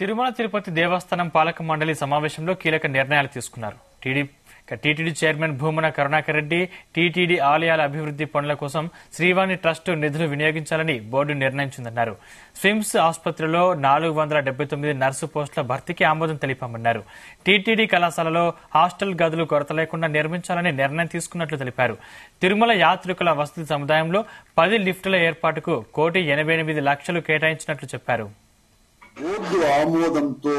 తిరుమల తిరుపతి దేవస్థానం పాలక మండలి సమావేశంలో కీలక నిర్ణయాలు తీసుకున్నారు. TTD chairman Bhumana Karunakar Reddy TTD ఆలయాల అభివృద్ది పనుల కోసం శ్రీవాణి ట్రస్ట్ నిధులు వినియోగించాలని బోర్డు నిర్ణయించిందన్నారు. స్విమ్స్ ఆసుపత్రిలో 479 నర్సు పోస్టుల భర్తీకి ఆమోదం తెలిపామన్నారు. టీటీడీ కళాశాలలో హాస్టల్ గదులు కొరత లేకుండా నిర్మించాలని నిర్ణయం తీసుకున్నట్లు తెలిపారు. తిరుమల యాత్రికుల వసతి సముదాయంలో 10 లిఫ్టుల ఏర్పాటుకు 1,88,00,000 కేటాయించినట్లు చెప్పారు. బోర్డు ఆమోదంతో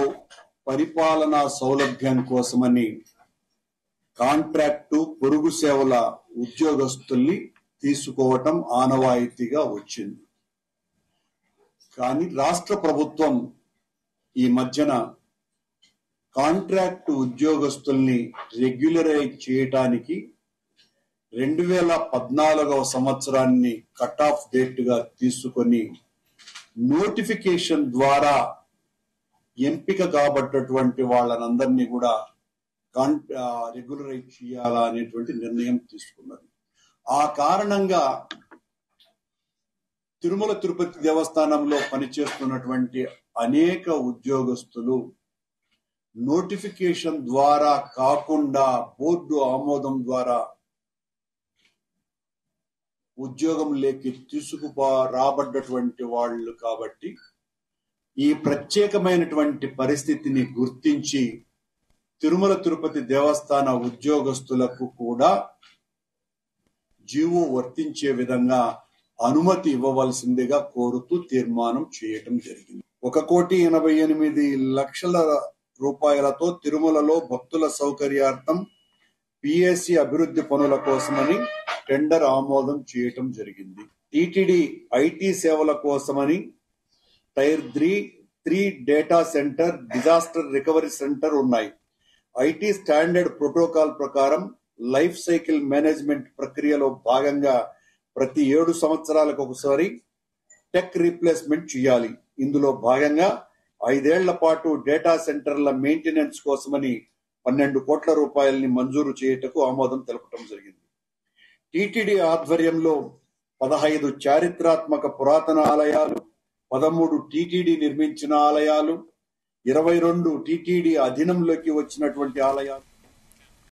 పరిపాలనా సౌలభ్యం కోసమని కాంట్రాక్టు పొరుగు సేవల ఉద్యోగస్తుల్ని తీసుకోవటం ఆనవాయితీగా వచ్చింది. కానీ రాష్ట్ర ప్రభుత్వం ఈ మధ్యన కాంట్రాక్టు ఉద్యోగస్తుల్ని రెగ్యులరైజ్ చేయటానికి 2014వ సంవత్సరాన్ని కట్ ఆఫ్ డేట్ గా తీసుకొని నోటిఫికేషన్ ద్వారా ఎంపిక కాబట్టటువంటి వాళ్ళనందరినీ కూడా రెగ్యులరైజ్ చేయాలా అనేటువంటి నిర్ణయం తీసుకున్నది. ఆ కారణంగా తిరుమల తిరుపతి దేవస్థానంలో పనిచేస్తున్నటువంటి అనేక ఉద్యోగస్తులు నోటిఫికేషన్ ద్వారా కాకుండా బోర్డు ఆమోదం ద్వారా ఉద్యోగంలోకి రాబడ్డటువంటి వాళ్ళు కాబట్టి ఈ ప్రత్యేకమైనటువంటి పరిస్థితిని గుర్తించి తిరుమల తిరుపతి దేవస్థాన ఉద్యోగస్తులకు కూడా జీవో వర్తించే విధంగా అనుమతి ఇవ్వవలసిందిగా కోరుతూ తీర్మానం చేయటం జరిగింది. 1,88,00,000 రూపాయలతో తిరుమలలో భక్తుల సౌకర్యార్థం పిఎస్సి అభివృద్ధి పనుల కోసమని టెండర్ ఆమోదం చేయటం జరిగింది. టీటీడీ ఐటీ సేవల కోసమని tier 3 data center, disaster recovery center ఉన్నాయి. ఐటీ స్టాండర్డ్ ప్రోటోకాల్ ప్రకారం లైఫ్ సైకిల్ మేనేజ్మెంట్ ప్రక్రియలో భాగంగా ప్రతి 7 సంవత్సరాలకు ఒకసారి టెక్ రీప్లేస్మెంట్ చేయాలి. ఇందులో భాగంగా 5 ఏళ్ల పాటు డేటా సెంటర్ల మెయింటెనెన్స్ కోసమని 12 కోట్ల రూపాయలని మంజూరు చేయటకు ఆమోదం తెలపడం జరిగింది. టీటీడీ ఆధ్వర్యంలో 15 చారిత్రాత్మక పురాతన ఆలయాలు, 13 టీటీడీ నిర్మించిన ఆలయాలు, 22 టీటీడీ అధీనంలోకి వచ్చినటువంటి ఆలయాలు